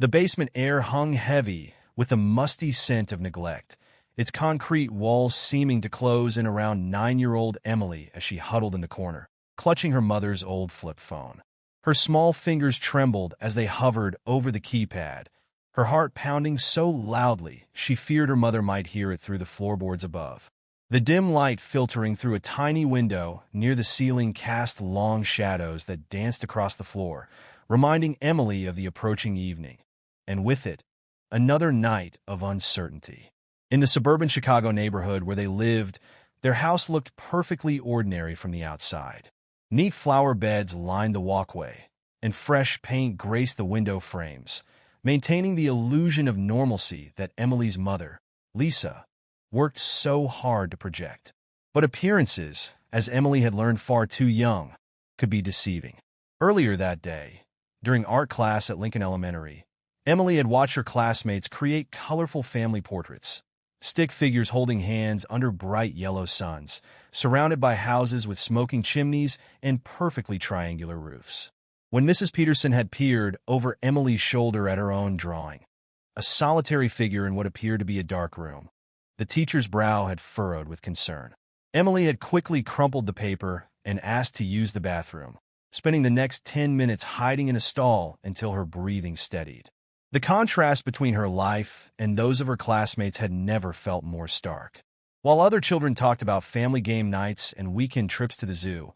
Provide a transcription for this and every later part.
The basement air hung heavy with a musty scent of neglect, its concrete walls seeming to close in around 9-year-old Emily as she huddled in the corner, clutching her mother's old flip phone. Her small fingers trembled as they hovered over the keypad, her heart pounding so loudly she feared her mother might hear it through the floorboards above. The dim light filtering through a tiny window near the ceiling cast long shadows that danced across the floor, reminding Emily of the approaching evening, and with it, another night of uncertainty. In the suburban Chicago neighborhood where they lived, their house looked perfectly ordinary from the outside. Neat flower beds lined the walkway, and fresh paint graced the window frames, maintaining the illusion of normalcy that Emily's mother, Lisa, worked so hard to project. But appearances, as Emily had learned far too young, could be deceiving. Earlier that day, during art class at Lincoln Elementary, Emily had watched her classmates create colorful family portraits, stick figures holding hands under bright yellow suns, surrounded by houses with smoking chimneys and perfectly triangular roofs. When Mrs. Peterson had peered over Emily's shoulder at her own drawing, a solitary figure in what appeared to be a dark room, the teacher's brow had furrowed with concern. Emily had quickly crumpled the paper and asked to use the bathroom, spending the next 10 minutes hiding in a stall until her breathing steadied. The contrast between her life and those of her classmates had never felt more stark. While other children talked about family game nights and weekend trips to the zoo,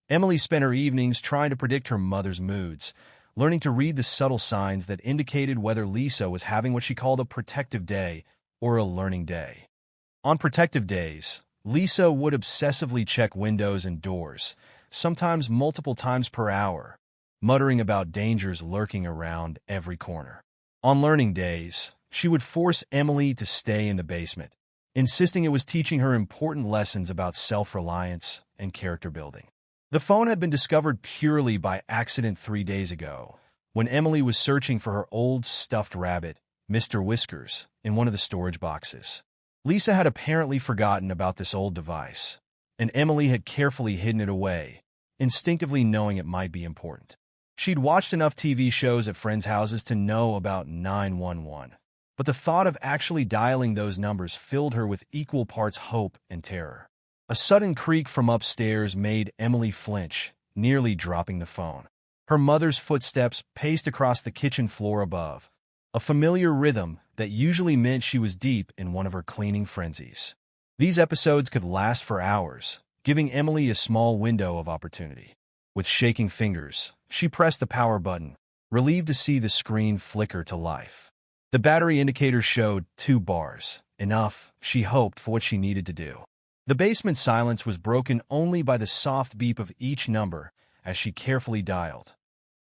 Emily spent her evenings trying to predict her mother's moods, learning to read the subtle signs that indicated whether Lisa was having what she called a protective day or a learning day. On protective days, Lisa would obsessively check windows and doors, sometimes multiple times per hour, muttering about dangers lurking around every corner. On learning days, she would force Emily to stay in the basement, insisting it was teaching her important lessons about self-reliance and character building. The phone had been discovered purely by accident 3 days ago, when Emily was searching for her old stuffed rabbit, Mr. Whiskers, in one of the storage boxes. Lisa had apparently forgotten about this old device, and Emily had carefully hidden it away, instinctively knowing it might be important. She'd watched enough TV shows at friends' houses to know about 911, but the thought of actually dialing those numbers filled her with equal parts hope and terror. A sudden creak from upstairs made Emily flinch, nearly dropping the phone. Her mother's footsteps paced across the kitchen floor above, a familiar rhythm that usually meant she was deep in one of her cleaning frenzies. These episodes could last for hours, giving Emily a small window of opportunity. With shaking fingers, she pressed the power button, relieved to see the screen flicker to life. The battery indicator showed 2 bars, enough, she hoped, for what she needed to do. The basement silence was broken only by the soft beep of each number as she carefully dialed.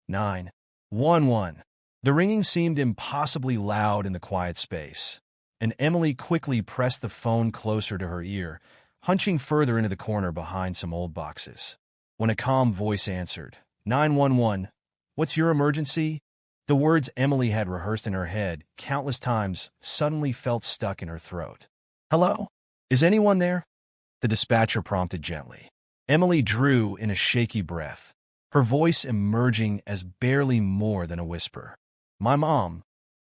911. The ringing seemed impossibly loud in the quiet space, and Emily quickly pressed the phone closer to her ear, hunching further into the corner behind some old boxes. When a calm voice answered, 911, what's your emergency? The words Emily had rehearsed in her head countless times suddenly felt stuck in her throat. Hello? Is anyone there? The dispatcher prompted gently. Emily drew in a shaky breath, her voice emerging as barely more than a whisper. My mom.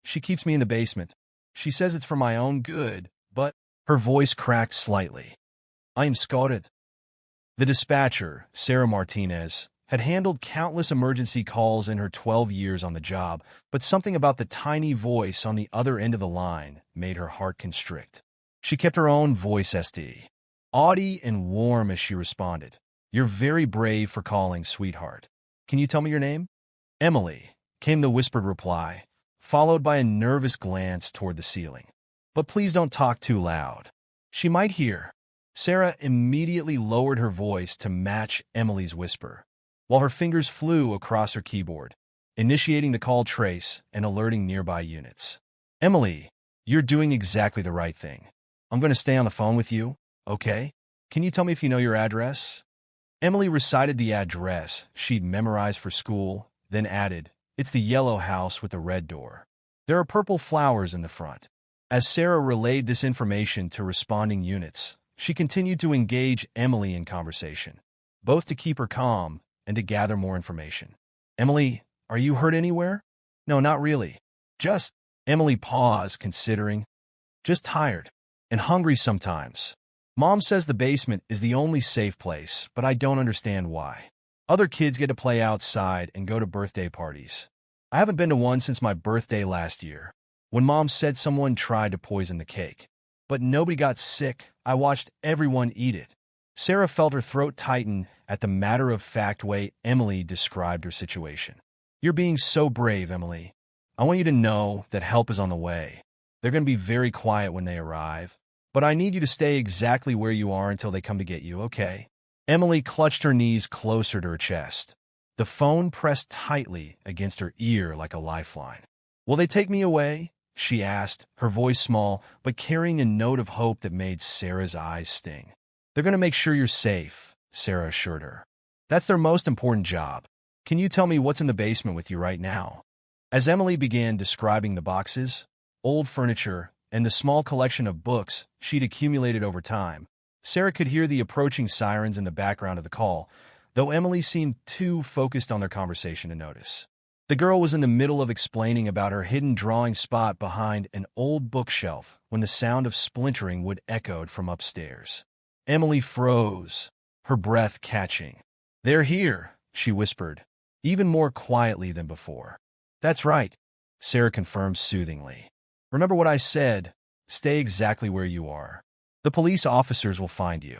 She keeps me in the basement. She says it's for my own good, but her voice cracked slightly. I am scared. The dispatcher, Sarah Martinez, had handled countless emergency calls in her 12 years on the job, but something about the tiny voice on the other end of the line made her heart constrict. She kept her own voice steady, audy and warm as she responded. You're very brave for calling, sweetheart. Can you tell me your name? Emily, came the whispered reply, followed by a nervous glance toward the ceiling. But please don't talk too loud. She might hear. Sarah immediately lowered her voice to match Emily's whisper, while her fingers flew across her keyboard, initiating the call trace and alerting nearby units. Emily, you're doing exactly the right thing. I'm going to stay on the phone with you, okay? Can you tell me if you know your address? Emily recited the address she'd memorized for school, then added, It's the yellow house with the red door. There are purple flowers in the front. As Sarah relayed this information to responding units, she continued to engage Emily in conversation, both to keep her calm and to gather more information. Emily, are you hurt anywhere? No, not really. Just, Emily paused, considering. Just tired. And hungry sometimes. Mom says the basement is the only safe place, but I don't understand why. Other kids get to play outside and go to birthday parties. I haven't been to one since my birthday last year, when Mom said someone tried to poison the cake. But nobody got sick. I watched everyone eat it. Sarah felt her throat tighten at the matter-of-fact way Emily described her situation. You're being so brave, Emily. I want you to know that help is on the way. They're going to be very quiet when they arrive, but I need you to stay exactly where you are until they come to get you, okay? Emily clutched her knees closer to her chest. The phone pressed tightly against her ear like a lifeline. Will they take me away? She asked, her voice small, but carrying a note of hope that made Sarah's eyes sting. They're going to make sure you're safe, Sarah assured her. That's their most important job. Can you tell me what's in the basement with you right now? As Emily began describing the boxes, old furniture, and the small collection of books she'd accumulated over time, Sarah could hear the approaching sirens in the background of the call, though Emily seemed too focused on their conversation to notice. The girl was in the middle of explaining about her hidden drawing spot behind an old bookshelf when the sound of splintering wood echoed from upstairs. Emily froze, her breath catching. They're here, she whispered, even more quietly than before. That's right, Sarah confirmed soothingly. Remember what I said, stay exactly where you are. The police officers will find you.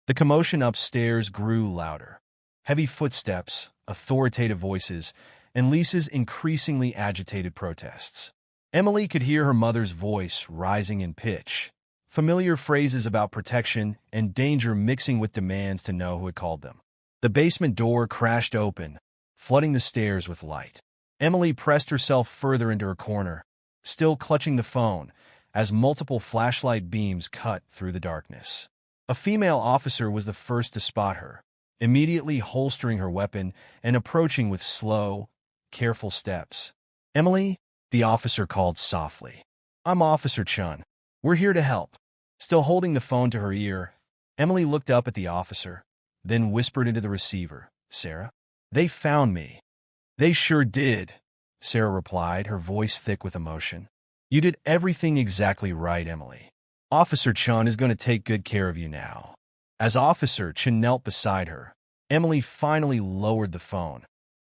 The commotion upstairs grew louder. Heavy footsteps, authoritative voices, and Lisa's increasingly agitated protests. Emily could hear her mother's voice rising in pitch, familiar phrases about protection and danger mixing with demands to know who had called them. The basement door crashed open, flooding the stairs with light. Emily pressed herself further into her corner, still clutching the phone, as multiple flashlight beams cut through the darkness. A female officer was the first to spot her, immediately holstering her weapon and approaching with slow, careful steps. Emily, the officer called softly. I'm Officer Chun. We're here to help. Still holding the phone to her ear, Emily looked up at the officer, then whispered into the receiver, Sarah? They found me. They sure did, Sarah replied, her voice thick with emotion. You did everything exactly right, Emily. Officer Chun is going to take good care of you now. As Officer Chun knelt beside her, Emily finally lowered the phone,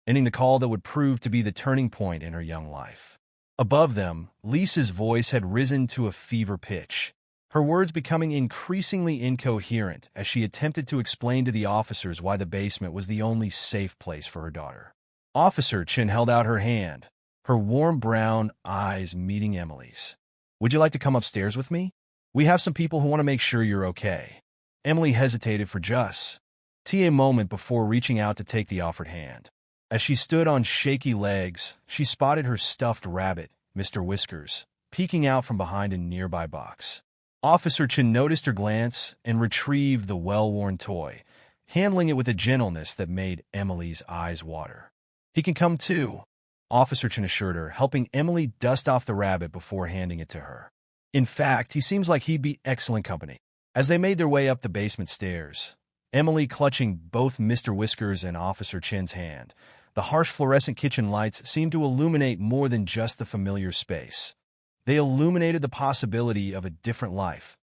ending the call that would prove to be the turning point in her young life. Above them, Lisa's voice had risen to a fever pitch, her words becoming increasingly incoherent as she attempted to explain to the officers why the basement was the only safe place for her daughter. Officer Chun held out her hand, her warm brown eyes meeting Emily's. Would you like to come upstairs with me? We have some people who want to make sure you're okay. Emily hesitated for just a moment before reaching out to take the offered hand. As she stood on shaky legs, she spotted her stuffed rabbit, Mr. Whiskers, peeking out from behind a nearby box. Officer Chun noticed her glance and retrieved the well-worn toy, handling it with a gentleness that made Emily's eyes water. He can come too, Officer Chun assured her, helping Emily dust off the rabbit before handing it to her. In fact, he seems like he'd be excellent company. As they made their way up the basement stairs, Emily clutching both Mr. Whiskers and Officer Chun's hand, the harsh fluorescent kitchen lights seemed to illuminate more than just the familiar space. They illuminated the possibility of a different life,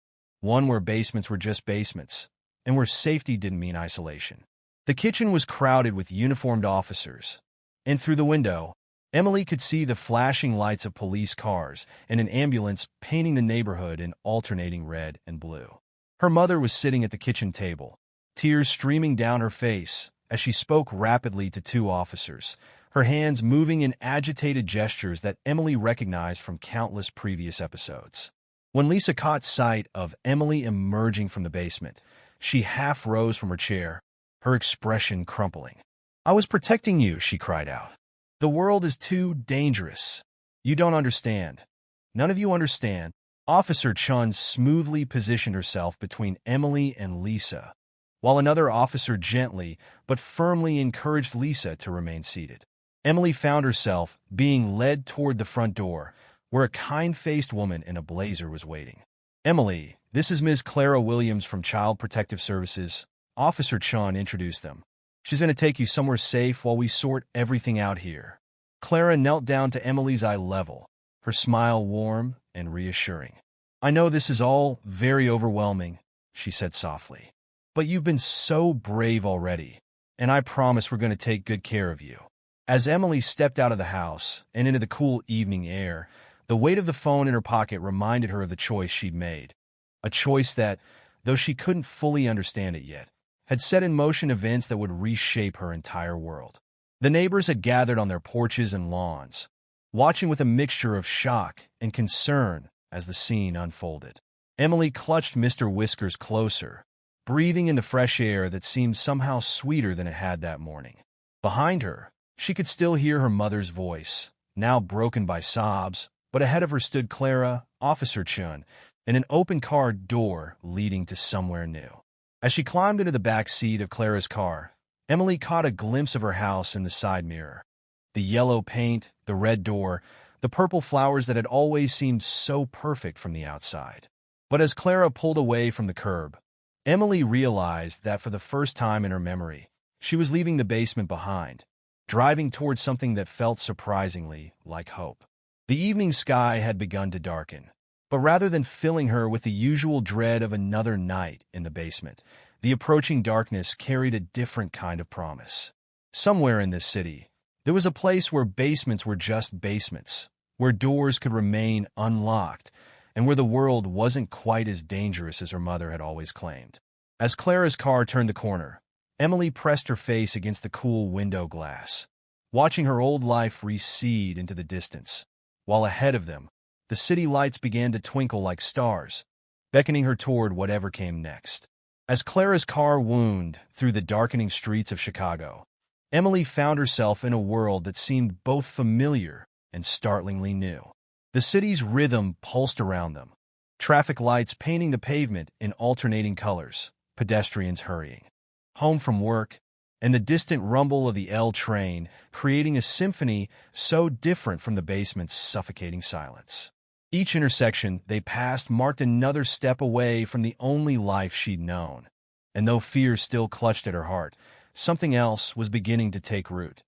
one where basements were just basements, and where safety didn't mean isolation. The kitchen was crowded with uniformed officers, and through the window, Emily could see the flashing lights of police cars and an ambulance painting the neighborhood in alternating red and blue. Her mother was sitting at the kitchen table, tears streaming down her face as she spoke rapidly to two officers, her hands moving in agitated gestures that Emily recognized from countless previous episodes. When Lisa caught sight of Emily emerging from the basement, she half rose from her chair, her expression crumpling. I was protecting you, she cried out. The world is too dangerous. You don't understand. None of you understand. Officer Chun smoothly positioned herself between Emily and Lisa, while another officer gently but firmly encouraged Lisa to remain seated. Emily found herself being led toward the front door, where a kind-faced woman in a blazer was waiting. Emily, this is Ms. Clara Williams from Child Protective Services. Officer Chun introduced them. She's going to take you somewhere safe while we sort everything out here. Clara knelt down to Emily's eye level, her smile warm and reassuring. "I know this is all very overwhelming," she said softly, "but you've been so brave already, and I promise we're going to take good care of you." As Emily stepped out of the house and into the cool evening air, the weight of the phone in her pocket reminded her of the choice she'd made. A choice that, though she couldn't fully understand it yet, had set in motion events that would reshape her entire world. The neighbors had gathered on their porches and lawns, watching with a mixture of shock and concern as the scene unfolded. Emily clutched Mr. Whiskers closer, breathing in the fresh air that seemed somehow sweeter than it had that morning. Behind her, she could still hear her mother's voice, now broken by sobs, but ahead of her stood Clara, Officer Chun, and an open car door leading to somewhere new. As she climbed into the back seat of Clara's car, Emily caught a glimpse of her house in the side mirror. The yellow paint, the red door, the purple flowers that had always seemed so perfect from the outside. But as Clara pulled away from the curb, Emily realized that for the first time in her memory, she was leaving the basement behind, driving towards something that felt surprisingly like hope. The evening sky had begun to darken, but rather than filling her with the usual dread of another night in the basement, the approaching darkness carried a different kind of promise. Somewhere in this city, there was a place where basements were just basements, where doors could remain unlocked, and where the world wasn't quite as dangerous as her mother had always claimed. As Clara's car turned the corner, Emily pressed her face against the cool window glass, watching her old life recede into the distance, while ahead of them, the city lights began to twinkle like stars, beckoning her toward whatever came next. As Clara's car wound through the darkening streets of Chicago, Emily found herself in a world that seemed both familiar and startlingly new. The city's rhythm pulsed around them, traffic lights painting the pavement in alternating colors, pedestrians hurrying home from work, and the distant rumble of the L train creating a symphony so different from the basement's suffocating silence. Each intersection they passed marked another step away from the only life she'd known, and though fear still clutched at her heart, something else was beginning to take root.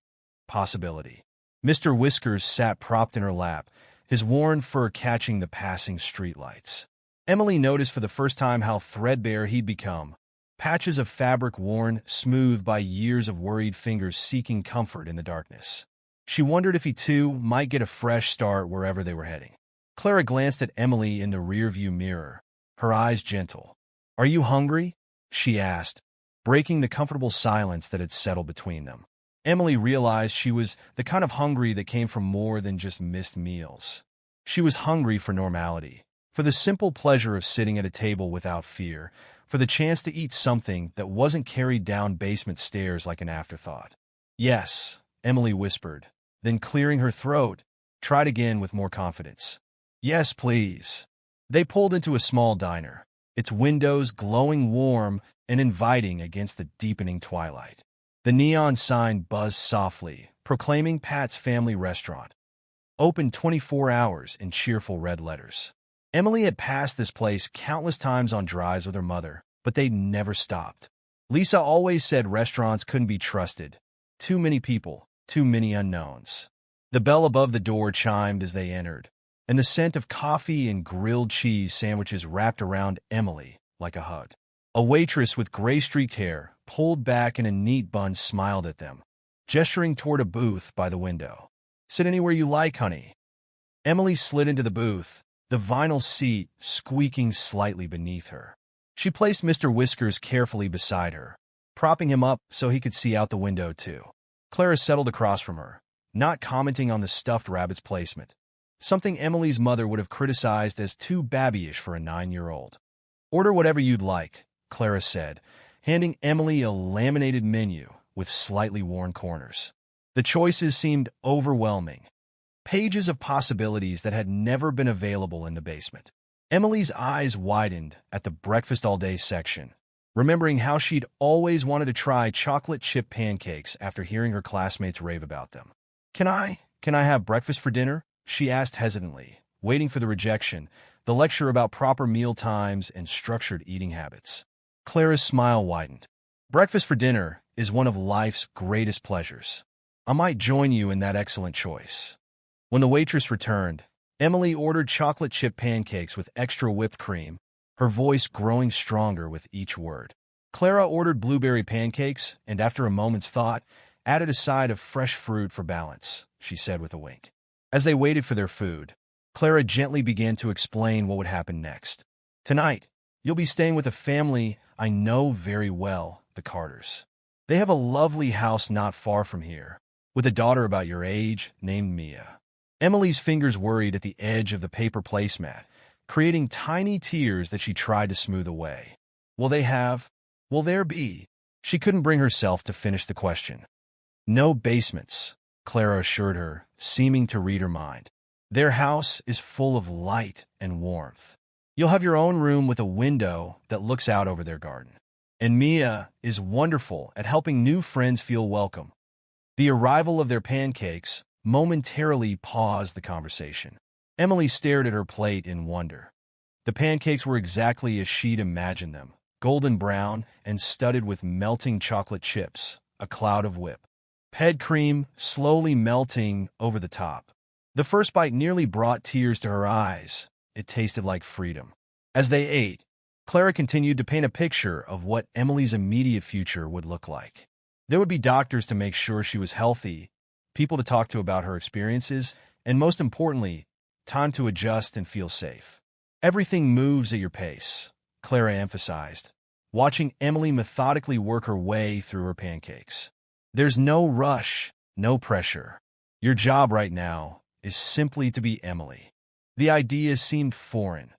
Possibility. Mr. Whiskers sat propped in her lap, his worn fur catching the passing streetlights. Emily noticed for the first time how threadbare he'd become, patches of fabric worn smooth by years of worried fingers seeking comfort in the darkness. She wondered if he too might get a fresh start wherever they were heading. Clara glanced at Emily in the rearview mirror, her eyes gentle. "Are you hungry?" she asked, breaking the comfortable silence that had settled between them. Emily realized she was the kind of hungry that came from more than just missed meals. She was hungry for normality, for the simple pleasure of sitting at a table without fear, for the chance to eat something that wasn't carried down basement stairs like an afterthought. "Yes," Emily whispered, then clearing her throat, tried again with more confidence. "Yes, please." They pulled into a small diner, its windows glowing warm and inviting against the deepening twilight. The neon sign buzzed softly, proclaiming Pat's Family Restaurant, open 24 hours in cheerful red letters. Emily had passed this place countless times on drives with her mother, but they'd never stopped. Lisa always said restaurants couldn't be trusted. Too many people, too many unknowns. The bell above the door chimed as they entered, and the scent of coffee and grilled cheese sandwiches wrapped around Emily like a hug. A waitress with gray-streaked hair, pulled back in a neat bun, smiled at them, gesturing toward a booth by the window. "Sit anywhere you like, honey." Emily slid into the booth, the vinyl seat squeaking slightly beneath her. She placed Mr. Whiskers carefully beside her, propping him up so he could see out the window too. Clara settled across from her, not commenting on the stuffed rabbit's placement, something Emily's mother would have criticized as too babyish for a 9-year-old. "Order whatever you'd like," Clara said, handing Emily a laminated menu with slightly worn corners. The choices seemed overwhelming, pages of possibilities that had never been available in the basement. Emily's eyes widened at the breakfast all-day section, remembering how she'd always wanted to try chocolate chip pancakes after hearing her classmates rave about them. Can I have breakfast for dinner?" she asked hesitantly, waiting for the rejection, the lecture about proper meal times and structured eating habits. Clara's smile widened. "Breakfast for dinner is one of life's greatest pleasures. I might join you in that excellent choice." When the waitress returned, Emily ordered chocolate chip pancakes with extra whipped cream, her voice growing stronger with each word. Clara ordered blueberry pancakes and, after a moment's thought, added a side of fresh fruit for balance, she said with a wink. As they waited for their food, Clara gently began to explain what would happen next. Tonight, you'll be staying with a family I know very well, the Carters. They have a lovely house not far from here, with a daughter about your age named Mia. Emily's fingers worried at the edge of the paper placemat, creating tiny tears that she tried to smooth away. Will they have? Will there be? She couldn't bring herself to finish the question. No basements, Clara assured her, seeming to read her mind. Their house is full of light and warmth. You'll have your own room with a window that looks out over their garden. And Mia is wonderful at helping new friends feel welcome. The arrival of their pancakes momentarily paused the conversation. Emily stared at her plate in wonder. The pancakes were exactly as she'd imagined them, golden brown and studded with melting chocolate chips, a cloud of whip. Head cream slowly melting over the top. The first bite nearly brought tears to her eyes. It tasted like freedom. As they ate, Clara continued to paint a picture of what Emily's immediate future would look like. There would be doctors to make sure she was healthy, people to talk to about her experiences, and most importantly, time to adjust and feel safe. Everything moves at your pace, Clara emphasized, watching Emily methodically work her way through her pancakes. There's no rush, no pressure. Your job right now is simply to be Emily. The idea seemed foreign.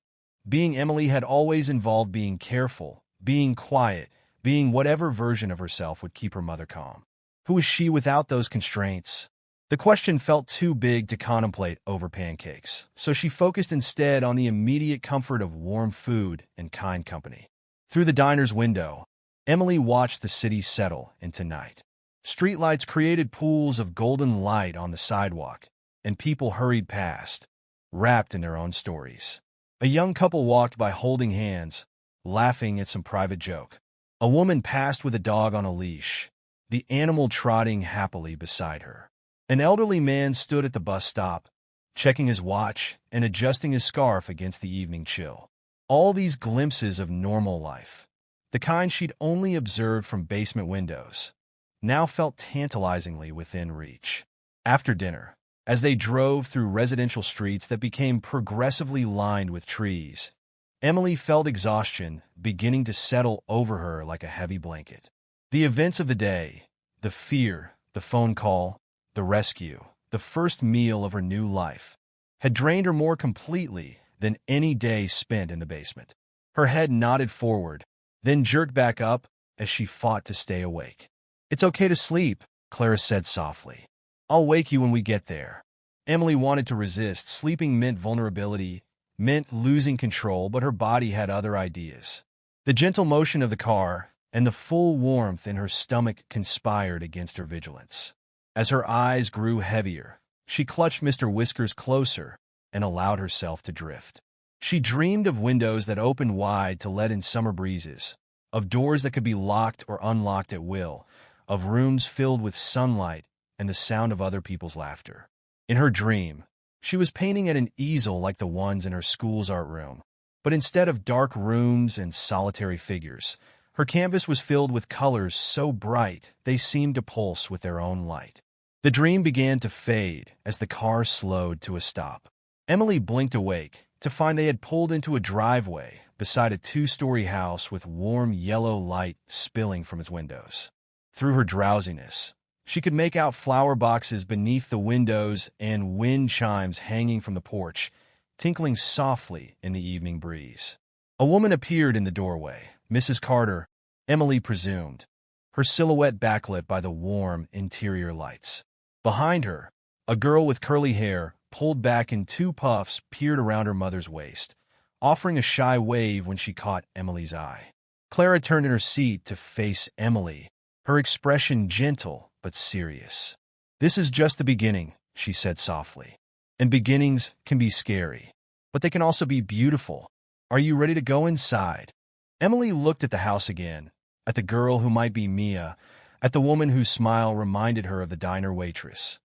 Being Emily had always involved being careful, being quiet, being whatever version of herself would keep her mother calm. Who is she without those constraints? The question felt too big to contemplate over pancakes, so she focused instead on the immediate comfort of warm food and kind company. Through the diner's window, Emily watched the city settle into night. Streetlights created pools of golden light on the sidewalk, and people hurried past, wrapped in their own stories. A young couple walked by holding hands, laughing at some private joke. A woman passed with a dog on a leash, the animal trotting happily beside her. An elderly man stood at the bus stop, checking his watch and adjusting his scarf against the evening chill. All these glimpses of normal life, the kind she'd only observed from basement windows, now felt tantalizingly within reach. After dinner, as they drove through residential streets that became progressively lined with trees, Emily felt exhaustion beginning to settle over her like a heavy blanket. The events of the day, the fear, the phone call, the rescue, the first meal of her new life, had drained her more completely than any day spent in the basement. Her head nodded forward, then jerked back up as she fought to stay awake. "It's okay to sleep," Clara said softly. "I'll wake you when we get there." Emily wanted to resist. Sleeping meant vulnerability, meant losing control, but her body had other ideas. The gentle motion of the car and the full warmth in her stomach conspired against her vigilance. As her eyes grew heavier, she clutched Mr. Whiskers closer and allowed herself to drift. She dreamed of windows that opened wide to let in summer breezes, of doors that could be locked or unlocked at will, of rooms filled with sunlight and the sound of other people's laughter. In her dream, she was painting at an easel like the ones in her school's art room, but instead of dark rooms and solitary figures, her canvas was filled with colors so bright they seemed to pulse with their own light. The dream began to fade as the car slowed to a stop. Emily blinked awake to find they had pulled into a driveway beside a two-story house with warm yellow light spilling from its windows. Through her drowsiness, she could make out flower boxes beneath the windows and wind chimes hanging from the porch, tinkling softly in the evening breeze. A woman appeared in the doorway. Mrs. Carter, Emily presumed, her silhouette backlit by the warm interior lights. Behind her, a girl with curly hair, pulled back in two puffs, peered around her mother's waist, offering a shy wave when she caught Emily's eye. Clara turned in her seat to face Emily, her expression gentle but serious. "This is just the beginning," she said softly. "And beginnings can be scary, but they can also be beautiful. Are you ready to go inside?" Emily looked at the house again, at the girl who might be Mia, at the woman whose smile reminded her of the diner waitress,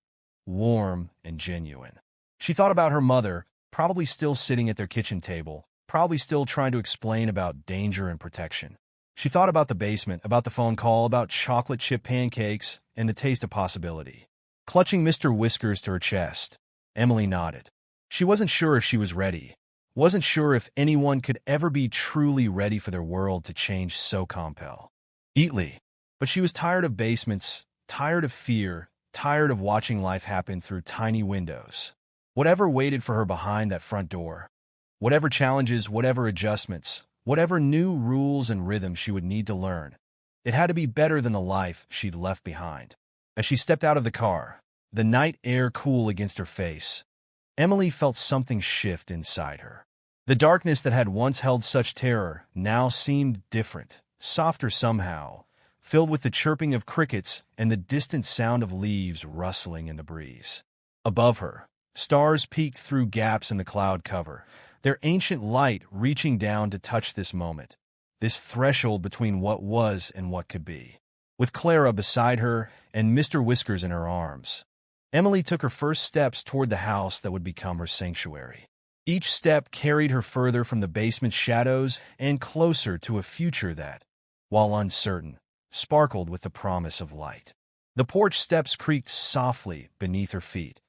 warm and genuine. She thought about her mother, probably still sitting at their kitchen table, probably still trying to explain about danger and protection. She thought about the basement, about the phone call, about chocolate chip pancakes, and the taste of possibility. Clutching Mr. Whiskers to her chest, Emily nodded. She wasn't sure if she was ready. Wasn't sure if anyone could ever be truly ready for their world to change so completely. But she was tired of basements, tired of fear, tired of watching life happen through tiny windows. Whatever waited for her behind that front door, whatever challenges, whatever adjustments, whatever new rules and rhythms she would need to learn, it had to be better than the life she'd left behind. As she stepped out of the car, the night air cool against her face, Emily felt something shift inside her. The darkness that had once held such terror now seemed different, softer somehow, filled with the chirping of crickets and the distant sound of leaves rustling in the breeze. Above her, stars peeked through gaps in the cloud cover, their ancient light reaching down to touch this moment, this threshold between what was and what could be. With Clara beside her and Mr. Whiskers in her arms, Emily took her first steps toward the house that would become her sanctuary. Each step carried her further from the basement's shadows and closer to a future that, while uncertain, sparkled with the promise of light. The porch steps creaked softly beneath her feet,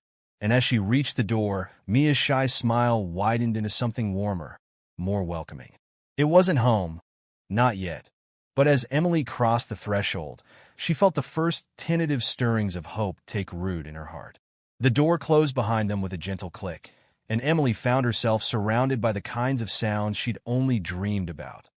and as she reached the door, Mia's shy smile widened into something warmer, more welcoming. It wasn't home, not yet, but as Emily crossed the threshold, she felt the first tentative stirrings of hope take root in her heart. The door closed behind them with a gentle click, and Emily found herself surrounded by the kinds of sounds she'd only dreamed about.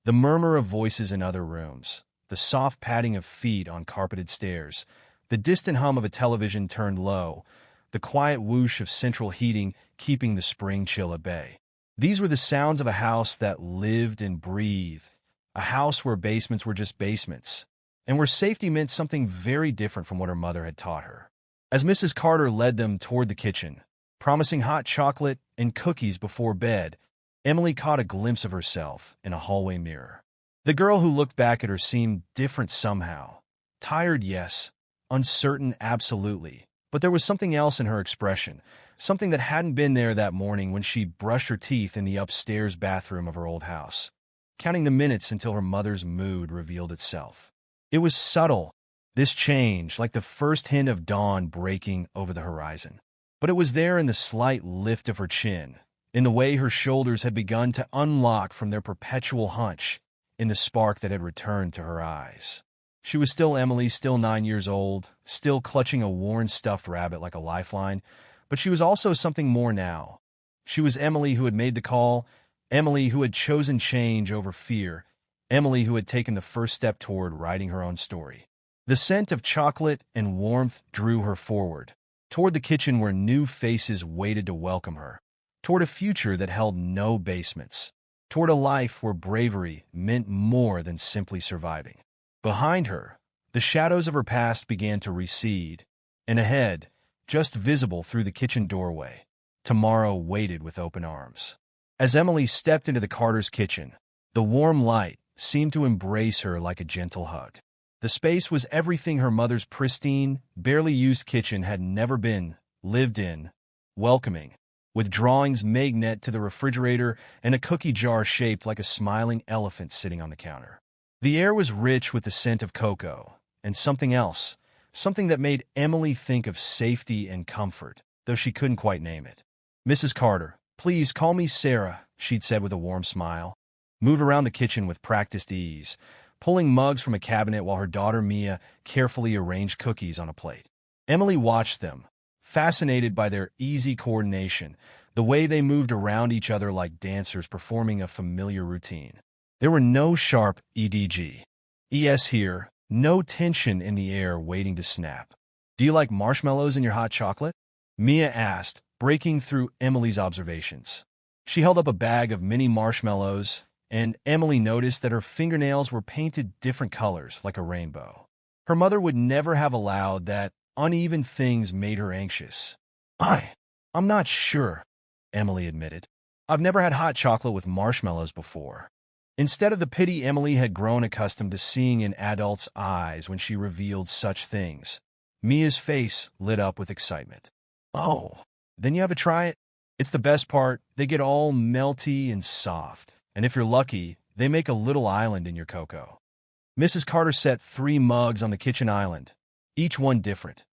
The murmur of voices in other rooms, the soft padding of feet on carpeted stairs, the distant hum of a television turned low, the quiet whoosh of central heating keeping the spring chill at bay. These were the sounds of a house that lived and breathed, a house where basements were just basements, and where safety meant something very different from what her mother had taught her. As Mrs. Carter led them toward the kitchen, promising hot chocolate and cookies before bed, Emily caught a glimpse of herself in a hallway mirror. The girl who looked back at her seemed different somehow. Tired, yes. Uncertain, absolutely. But there was something else in her expression, something that hadn't been there that morning when she brushed her teeth in the upstairs bathroom of her old house, counting the minutes until her mother's mood revealed itself. It was subtle, this change, like the first hint of dawn breaking over the horizon. But it was there in the slight lift of her chin, in the way her shoulders had begun to unlock from their perpetual hunch, in the spark that had returned to her eyes. She was still Emily, still 9 years old, still clutching a worn stuffed rabbit like a lifeline, but she was also something more now. She was Emily who had made the call, Emily who had chosen change over fear, Emily who had taken the first step toward writing her own story. The scent of chocolate and warmth drew her forward, toward the kitchen where new faces waited to welcome her, toward a future that held no basements, toward a life where bravery meant more than simply surviving. Behind her, the shadows of her past began to recede, and ahead, just visible through the kitchen doorway, tomorrow waited with open arms. As Emily stepped into the Carter's kitchen, the warm light seemed to embrace her like a gentle hug. The space was everything her mother's pristine, barely used kitchen had never been, lived in, welcoming, with drawings magnet to the refrigerator and a cookie jar shaped like a smiling elephant sitting on the counter. The air was rich with the scent of cocoa, and something else, something that made Emily think of safety and comfort, though she couldn't quite name it. "Mrs. Carter, please call me Sarah," she'd said with a warm smile. Moved around the kitchen with practiced ease, pulling mugs from a cabinet while her daughter Mia carefully arranged cookies on a plate. Emily watched them, fascinated by their easy coordination, the way they moved around each other like dancers performing a familiar routine. There were no sharp EDGs here, no tension in the air waiting to snap. "Do you like marshmallows in your hot chocolate?" Mia asked, breaking through Emily's observations. She held up a bag of mini marshmallows, and Emily noticed that her fingernails were painted different colors, like a rainbow. Her mother would never have allowed that. Uneven things made her anxious. I'm not sure," Emily admitted. "I've never had hot chocolate with marshmallows before." Instead of the pity Emily had grown accustomed to seeing in adults' eyes when she revealed such things, Mia's face lit up with excitement. "Oh, then you have to try it?" It's the best part. They get all melty and soft. And if you're lucky, they make a little island in your cocoa. Mrs. Carter set 3 mugs on the kitchen island, each one different.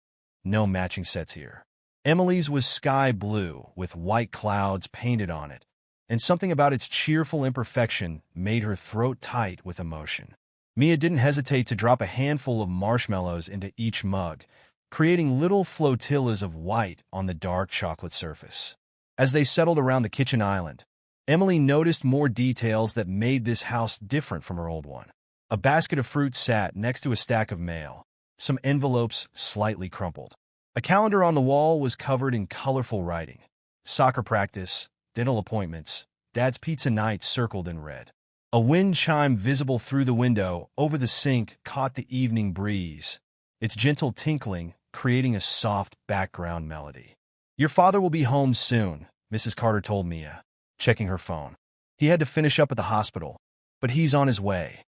No matching sets here. Emily's was sky blue with white clouds painted on it, and something about its cheerful imperfection made her throat tight with emotion. Mia didn't hesitate to drop a handful of marshmallows into each mug, creating little flotillas of white on the dark chocolate surface. As they settled around the kitchen island, Emily noticed more details that made this house different from her old one. A basket of fruit sat next to a stack of mail, some envelopes slightly crumpled. A calendar on the wall was covered in colorful writing. Soccer practice, dental appointments, Dad's pizza night circled in red. A wind chime visible through the window over the sink caught the evening breeze, its gentle tinkling creating a soft background melody. "Your father will be home soon," Mrs. Carter told Mia, checking her phone. "He had to finish up at the hospital, but he's on his way."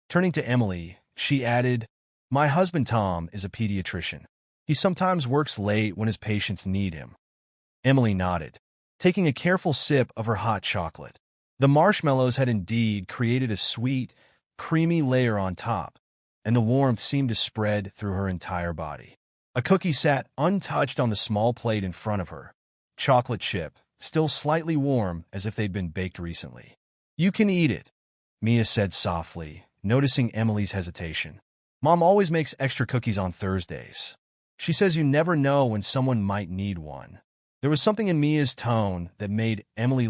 Turning to Emily, she added, "My husband Tom is a pediatrician. He sometimes works late when his patients need him." Emily nodded, taking a careful sip of her hot chocolate. The marshmallows had indeed created a sweet, creamy layer on top, and the warmth seemed to spread through her entire body. A cookie sat untouched on the small plate in front of her, chocolate chip, still slightly warm as if they'd been baked recently. "You can eat it," Mia said softly, noticing Emily's hesitation. "Mom always makes extra cookies on Thursdays. She says you never know when someone might need one." There was something in Mia's tone that made Emily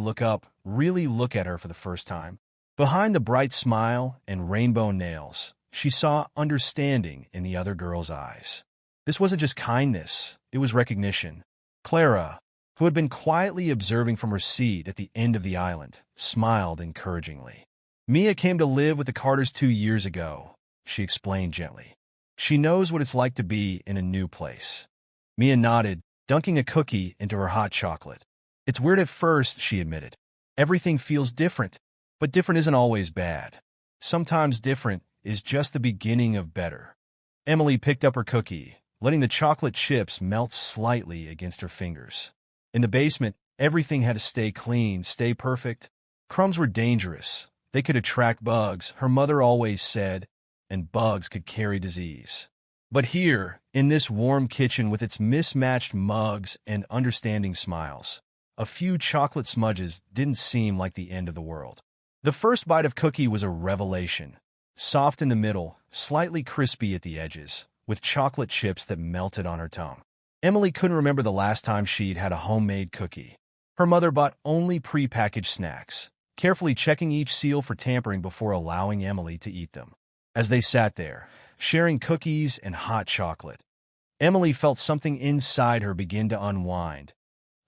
really look at her for the first time. Behind the bright smile and rainbow nails, she saw understanding in the other girl's eyes. This wasn't just kindness, it was recognition. Clara, who had been quietly observing from her seat at the end of the island, smiled encouragingly. "Mia came to live with the Carters 2 years ago," she explained gently. "She knows what it's like to be in a new place." Mia nodded, dunking a cookie into her hot chocolate. "It's weird at first," she admitted. "Everything feels different, but different isn't always bad. Sometimes different is just the beginning of better." Emily picked up her cookie, letting the chocolate chips melt slightly against her fingers. In the basement, everything had to stay clean, stay perfect. Crumbs were dangerous. They could attract bugs, her mother always said, and bugs could carry disease. But here, in this warm kitchen with its mismatched mugs and understanding smiles, a few chocolate smudges didn't seem like the end of the world. The first bite of cookie was a revelation. Soft in the middle, slightly crispy at the edges, with chocolate chips that melted on her tongue. Emily couldn't remember the last time she'd had a homemade cookie. Her mother bought only pre-packaged snacks, carefully checking each seal for tampering before allowing Emily to eat them. As they sat there, sharing cookies and hot chocolate, Emily felt something inside her begin to unwind,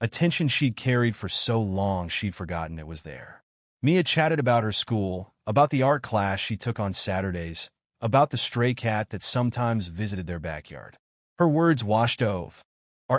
a tension she'd carried for so long she'd forgotten it was there. Mia chatted about her school, about the art class she took on Saturdays, about the stray cat that sometimes visited their backyard. Her words washed over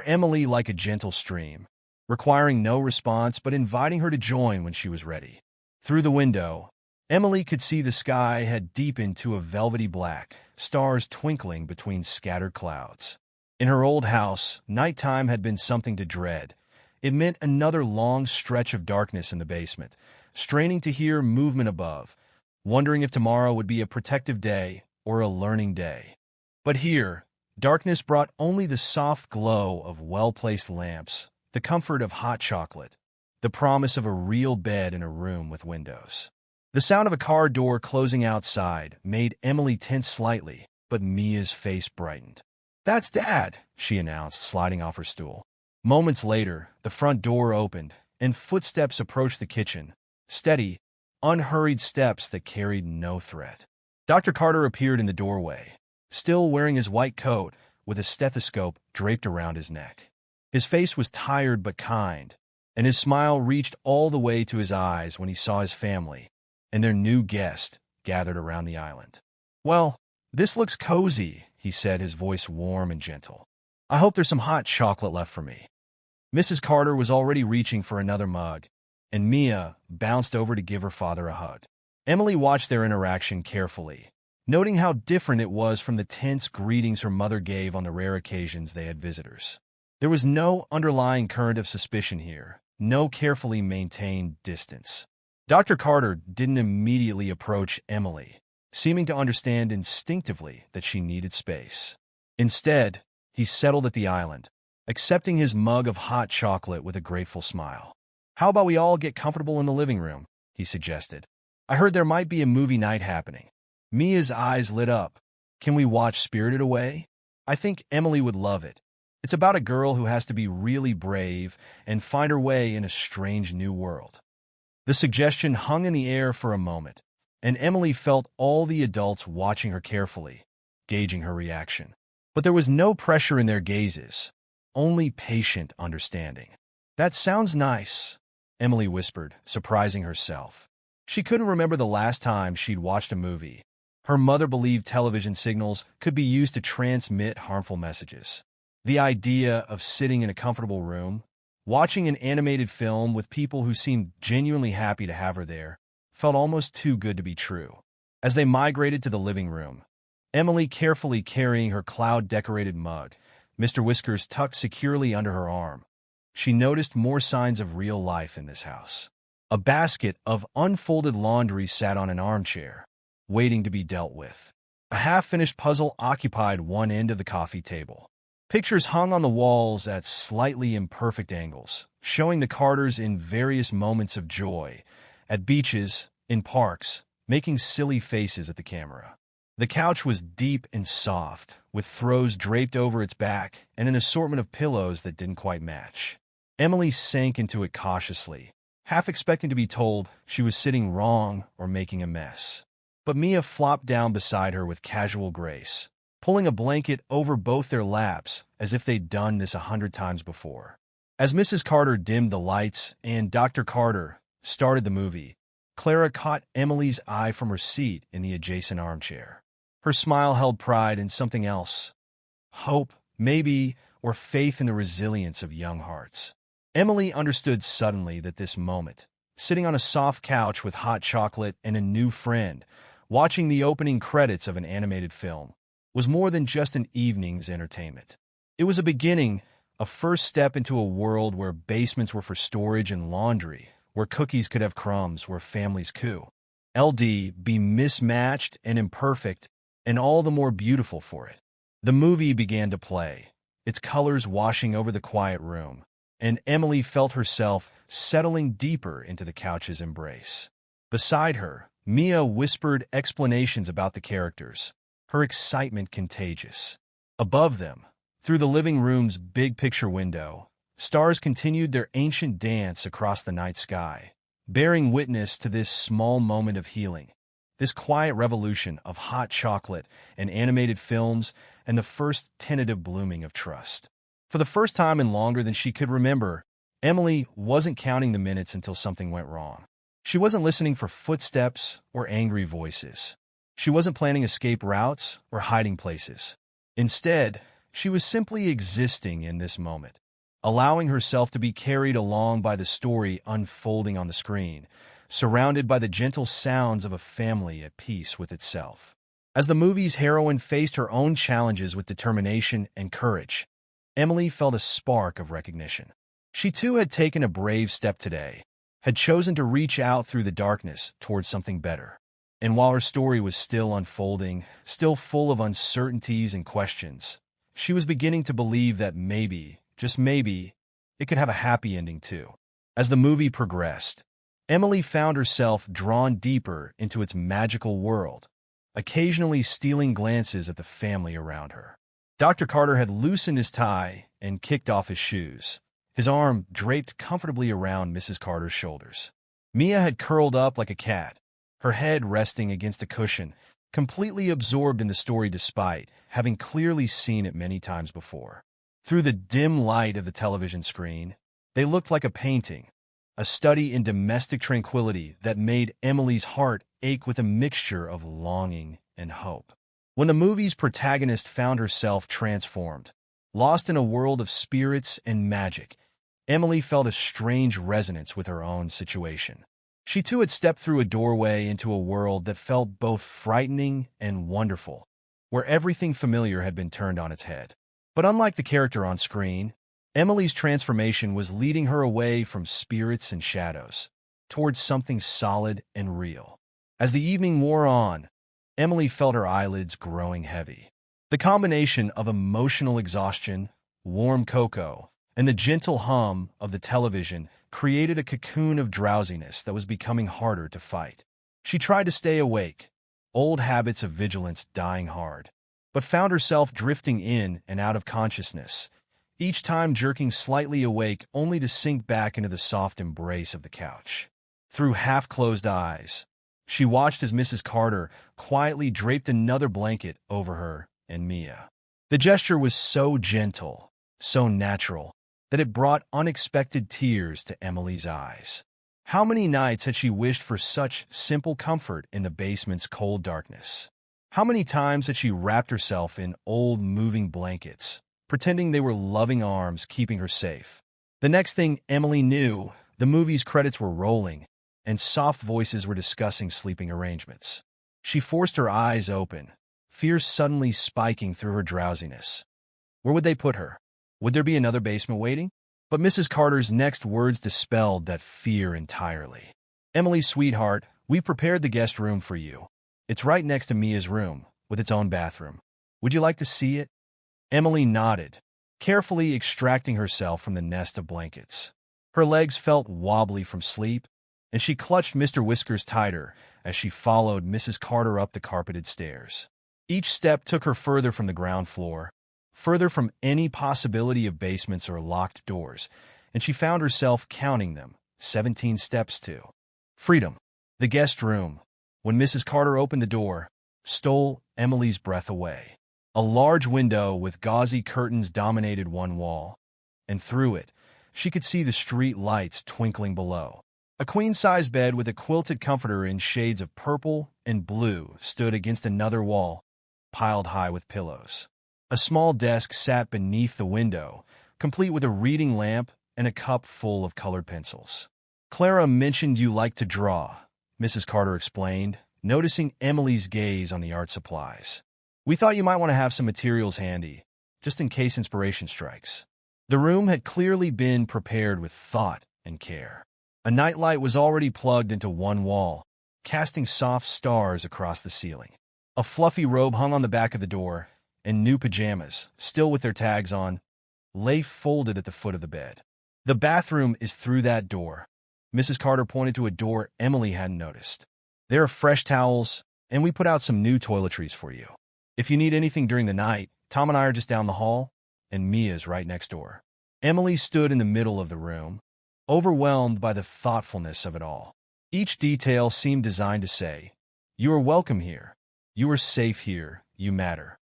Emily like a gentle stream, requiring no response but inviting her to join when she was ready. Through the window, Emily could see the sky had deepened to a velvety black, stars twinkling between scattered clouds. In her old house, nighttime had been something to dread. It meant another long stretch of darkness in the basement, straining to hear movement above, wondering if tomorrow would be a protective day or a learning day. But here, darkness brought only the soft glow of well-placed lamps, the comfort of hot chocolate, the promise of a real bed in a room with windows. The sound of a car door closing outside made Emily tense slightly, but Mia's face brightened. "That's Dad," she announced, sliding off her stool. Moments later, the front door opened, and footsteps approached the kitchen, steady, unhurried steps that carried no threat. Dr. Carter appeared in the doorway, still wearing his white coat, with a stethoscope draped around his neck. His face was tired but kind, and his smile reached all the way to his eyes when he saw his family and their new guest gathered around the island. "Well, this looks cozy," he said, his voice warm and gentle. "I hope there's some hot chocolate left for me." Mrs. Carter was already reaching for another mug, and Mia bounced over to give her father a hug. Emily watched their interaction carefully, noting how different it was from the tense greetings her mother gave on the rare occasions they had visitors. There was no underlying current of suspicion here, no carefully maintained distance. Dr. Carter didn't immediately approach Emily, seeming to understand instinctively that she needed space. Instead, he settled at the island, accepting his mug of hot chocolate with a grateful smile. "How about we all get comfortable in the living room?" he suggested. "I heard there might be a movie night happening." Mia's eyes lit up. "Can we watch Spirited Away? I think Emily would love it. It's about a girl who has to be really brave and find her way in a strange new world." The suggestion hung in the air for a moment, and Emily felt all the adults watching her carefully, gauging her reaction. But there was no pressure in their gazes, only patient understanding. "That sounds nice," Emily whispered, surprising herself. She couldn't remember the last time she'd watched a movie. Her mother believed television signals could be used to transmit harmful messages. The idea of sitting in a comfortable room, watching an animated film with people who seemed genuinely happy to have her there, felt almost too good to be true. As they migrated to the living room, Emily carefully carrying her cloud-decorated mug, Mr. Whiskers tucked securely under her arm, she noticed more signs of real life in this house. A basket of unfolded laundry sat on an armchair, waiting to be dealt with. A half-finished puzzle occupied one end of the coffee table. Pictures hung on the walls at slightly imperfect angles, showing the Carters in various moments of joy, at beaches, in parks, making silly faces at the camera. The couch was deep and soft, with throws draped over its back and an assortment of pillows that didn't quite match. Emily sank into it cautiously, half expecting to be told she was sitting wrong or making a mess. But Mia flopped down beside her with casual grace, pulling a blanket over both their laps as if they'd done this 100 times before. As Mrs. Carter dimmed the lights and Dr. Carter started the movie, Clara caught Emily's eye from her seat in the adjacent armchair. Her smile held pride in something else. Hope, maybe, or faith in the resilience of young hearts. Emily understood suddenly that this moment, sitting on a soft couch with hot chocolate and a new friend, watching the opening credits of an animated film, was more than just an evening's entertainment. It was a beginning, a first step into a world where basements were for storage and laundry, where cookies could have crumbs, where families could be mismatched and imperfect, and all the more beautiful for it. The movie began to play, its colors washing over the quiet room, and Emily felt herself settling deeper into the couch's embrace. Beside her, Mia whispered explanations about the characters, her excitement contagious. Above them, through the living room's big-picture window, stars continued their ancient dance across the night sky, bearing witness to this small moment of healing, this quiet revolution of hot chocolate and animated films and the first tentative blooming of trust. For the first time in longer than she could remember, Emily wasn't counting the minutes until something went wrong. She wasn't listening for footsteps or angry voices. She wasn't planning escape routes or hiding places. Instead, she was simply existing in this moment, allowing herself to be carried along by the story unfolding on the screen, surrounded by the gentle sounds of a family at peace with itself. As the movie's heroine faced her own challenges with determination and courage, Emily felt a spark of recognition. She too had taken a brave step today, had chosen to reach out through the darkness towards something better. And while her story was still unfolding, still full of uncertainties and questions, she was beginning to believe that maybe, just maybe, it could have a happy ending too. As the movie progressed, Emily found herself drawn deeper into its magical world, occasionally stealing glances at the family around her. Dr. Carter had loosened his tie and kicked off his shoes, his arm draped comfortably around Mrs. Carter's shoulders. Mia had curled up like a cat, her head resting against a cushion, completely absorbed in the story despite having clearly seen it many times before. Through the dim light of the television screen, they looked like a painting, a study in domestic tranquility that made Emily's heart ache with a mixture of longing and hope. When the movie's protagonist found herself transformed, lost in a world of spirits and magic, Emily felt a strange resonance with her own situation. She too had stepped through a doorway into a world that felt both frightening and wonderful, where everything familiar had been turned on its head. But unlike the character on screen, Emily's transformation was leading her away from spirits and shadows, towards something solid and real. As the evening wore on, Emily felt her eyelids growing heavy. The combination of emotional exhaustion, warm cocoa, and the gentle hum of the television created a cocoon of drowsiness that was becoming harder to fight. She tried to stay awake, old habits of vigilance dying hard, but found herself drifting in and out of consciousness, each time jerking slightly awake only to sink back into the soft embrace of the couch. Through half-closed eyes, she watched as Mrs. Carter quietly draped another blanket over her and Mia. The gesture was so gentle, so natural, that it brought unexpected tears to Emily's eyes. How many nights had she wished for such simple comfort in the basement's cold darkness? How many times had she wrapped herself in old moving blankets, pretending they were loving arms keeping her safe? The next thing Emily knew, the movie's credits were rolling, and soft voices were discussing sleeping arrangements. She forced her eyes open, fear suddenly spiking through her drowsiness. Where would they put her? Would there be another basement waiting? But Mrs. Carter's next words dispelled that fear entirely. "Emily, sweetheart, we prepared the guest room for you. It's right next to Mia's room, with its own bathroom. Would you like to see it?" Emily nodded, carefully extracting herself from the nest of blankets. Her legs felt wobbly from sleep, and she clutched Mr. Whiskers tighter as she followed Mrs. Carter up the carpeted stairs. Each step took her further from the ground floor, further from any possibility of basements or locked doors, and she found herself counting them, 17 steps to freedom. The guest room, when Mrs. Carter opened the door, stole Emily's breath away. A large window with gauzy curtains dominated one wall, and through it, she could see the street lights twinkling below. A queen-size bed with a quilted comforter in shades of purple and blue stood against another wall, piled high with pillows. A small desk sat beneath the window, complete with a reading lamp and a cup full of colored pencils. "Clara mentioned you like to draw," Mrs. Carter explained, noticing Emily's gaze on the art supplies. "We thought you might want to have some materials handy, just in case inspiration strikes." The room had clearly been prepared with thought and care. A nightlight was already plugged into one wall, casting soft stars across the ceiling. A fluffy robe hung on the back of the door, and new pajamas, still with their tags on, lay folded at the foot of the bed. "The bathroom is through that door." Mrs. Carter pointed to a door Emily hadn't noticed. "There are fresh towels, and we put out some new toiletries for you. If you need anything during the night, Tom and I are just down the hall, and Mia's right next door." Emily stood in the middle of the room, overwhelmed by the thoughtfulness of it all. Each detail seemed designed to say, "You are welcome here. You are safe here. You matter."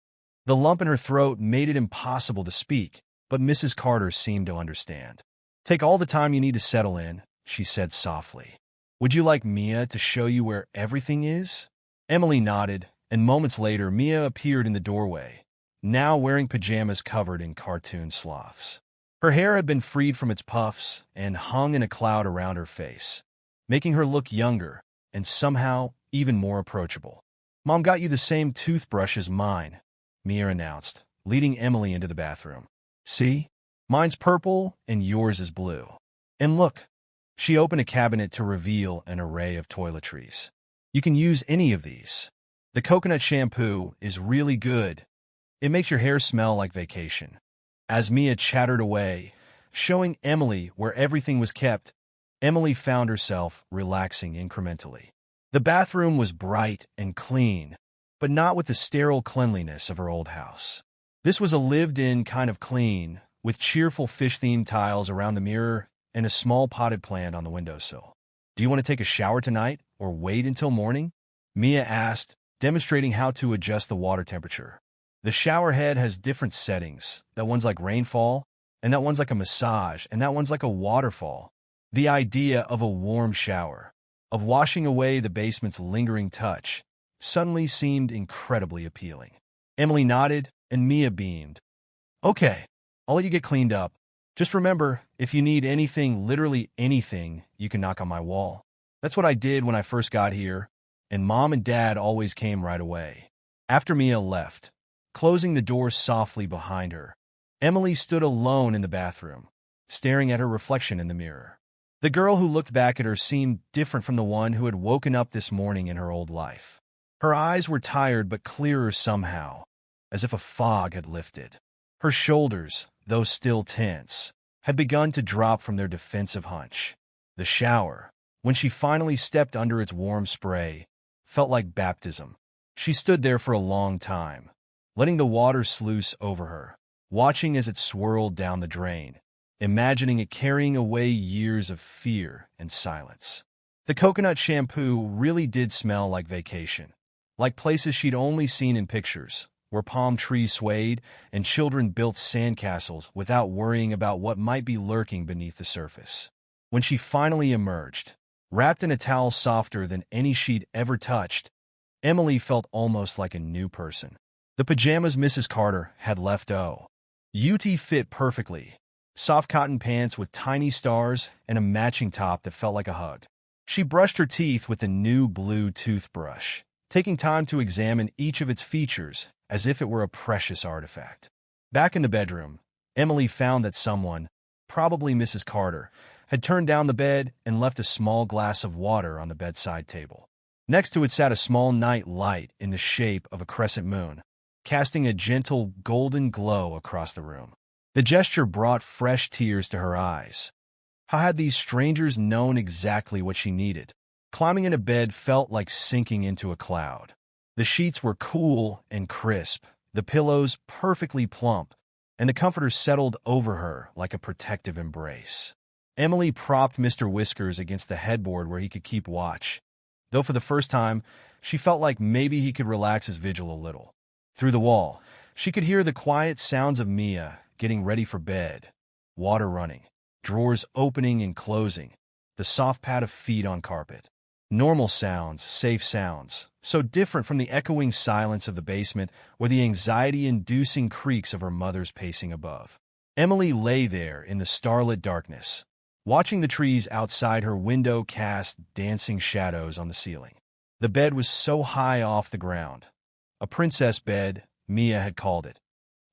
The lump in her throat made it impossible to speak, but Mrs. Carter seemed to understand. "Take all the time you need to settle in," she said softly. "Would you like Mia to show you where everything is?" Emily nodded, and moments later Mia appeared in the doorway, now wearing pajamas covered in cartoon sloths. Her hair had been freed from its puffs and hung in a cloud around her face, making her look younger and somehow even more approachable. "Mom got you the same toothbrush as mine," Mia announced, leading Emily into the bathroom. "See? Mine's purple and yours is blue. And look." She opened a cabinet to reveal an array of toiletries. "You can use any of these. The coconut shampoo is really good. It makes your hair smell like vacation." As Mia chattered away, showing Emily where everything was kept, Emily found herself relaxing incrementally. The bathroom was bright and clean, but not with the sterile cleanliness of her old house. This was a lived-in kind of clean, with cheerful fish-themed tiles around the mirror and a small potted plant on the windowsill. "Do you want to take a shower tonight, or wait until morning?" Mia asked, demonstrating how to adjust the water temperature. The shower head has different settings. That one's like rainfall, and that one's like a massage, and that one's like a waterfall. The idea of a warm shower, of washing away the basement's lingering touch, suddenly seemed incredibly appealing. Emily nodded, and Mia beamed. "Okay, I'll let you get cleaned up. Just remember, if you need anything, literally anything, you can knock on my wall. That's what I did when I first got here, and Mom and Dad always came right away." After Mia left, closing the door softly behind her, Emily stood alone in the bathroom, staring at her reflection in the mirror. The girl who looked back at her seemed different from the one who had woken up this morning in her old life. Her eyes were tired but clearer somehow, as if a fog had lifted. Her shoulders, though still tense, had begun to drop from their defensive hunch. The shower, when she finally stepped under its warm spray, felt like baptism. She stood there for a long time, letting the water sluice over her, watching as it swirled down the drain, imagining it carrying away years of fear and silence. The coconut shampoo really did smell like vacation, like places she'd only seen in pictures, where palm trees swayed and children built sandcastles without worrying about what might be lurking beneath the surface. When she finally emerged, wrapped in a towel softer than any she'd ever touched, Emily felt almost like a new person. The pajamas Mrs. Carter had left UT fit perfectly. Soft cotton pants with tiny stars and a matching top that felt like a hug. She brushed her teeth with a new blue toothbrush, taking time to examine each of its features as if it were a precious artifact. Back in the bedroom, Emily found that someone, probably Mrs. Carter, had turned down the bed and left a small glass of water on the bedside table. Next to it sat a small night light in the shape of a crescent moon, casting a gentle golden glow across the room. The gesture brought fresh tears to her eyes. How had these strangers known exactly what she needed? Climbing into bed felt like sinking into a cloud. The sheets were cool and crisp, the pillows perfectly plump, and the comforter settled over her like a protective embrace. Emily propped Mr. Whiskers against the headboard where he could keep watch, though for the first time, she felt like maybe he could relax his vigil a little. Through the wall, she could hear the quiet sounds of Mia getting ready for bed, water running, drawers opening and closing, the soft pat of feet on carpet. Normal sounds, safe sounds, so different from the echoing silence of the basement or the anxiety-inducing creaks of her mother's pacing above. Emily lay there in the starlit darkness, watching the trees outside her window cast dancing shadows on the ceiling. The bed was so high off the ground. A princess bed, Mia had called it.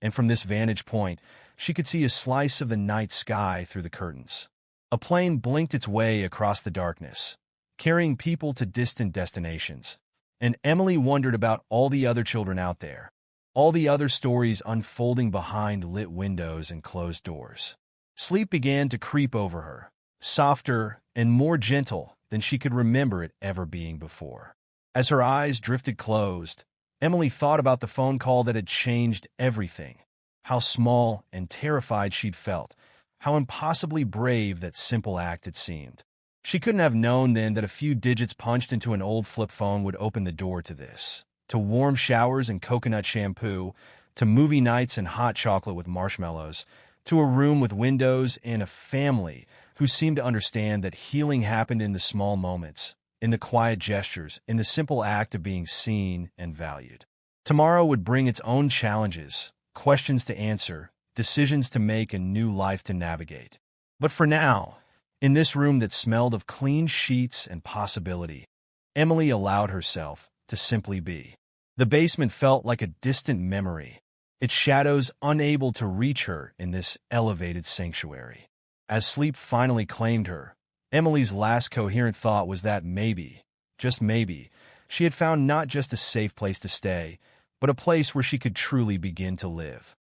And from this vantage point, she could see a slice of the night sky through the curtains. A plane blinked its way across the darkness, carrying people to distant destinations. And Emily wondered about all the other children out there, all the other stories unfolding behind lit windows and closed doors. Sleep began to creep over her, softer and more gentle than she could remember it ever being before. As her eyes drifted closed, Emily thought about the phone call that had changed everything, how small and terrified she'd felt, how impossibly brave that simple act had seemed. She couldn't have known then that a few digits punched into an old flip phone would open the door to this, to warm showers and coconut shampoo, to movie nights and hot chocolate with marshmallows, to a room with windows and a family who seemed to understand that healing happened in the small moments, in the quiet gestures, in the simple act of being seen and valued. Tomorrow would bring its own challenges, questions to answer, decisions to make, and new life to navigate. But for now, in this room that smelled of clean sheets and possibility, Emily allowed herself to simply be. The basement felt like a distant memory, its shadows unable to reach her in this elevated sanctuary. As sleep finally claimed her, Emily's last coherent thought was that maybe, just maybe, she had found not just a safe place to stay, but a place where she could truly begin to live.